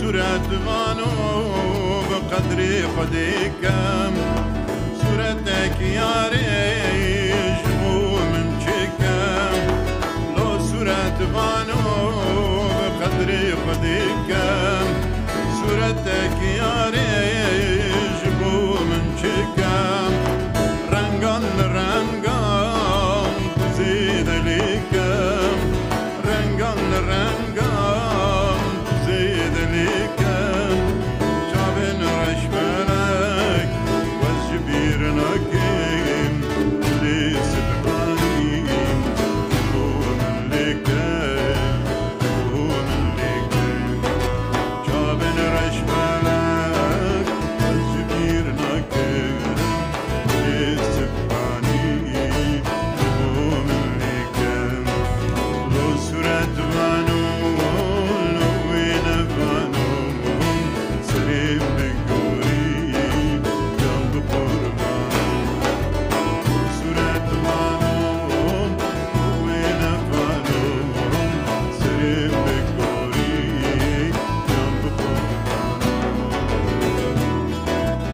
صورت وانو بقدری خودیکم صورتك یاری جبو من چکم لو صورت وانو بقدری خودیکم صورتك یاری جبو من چکم رنگان رنگان زید لیکم رنگان رنگان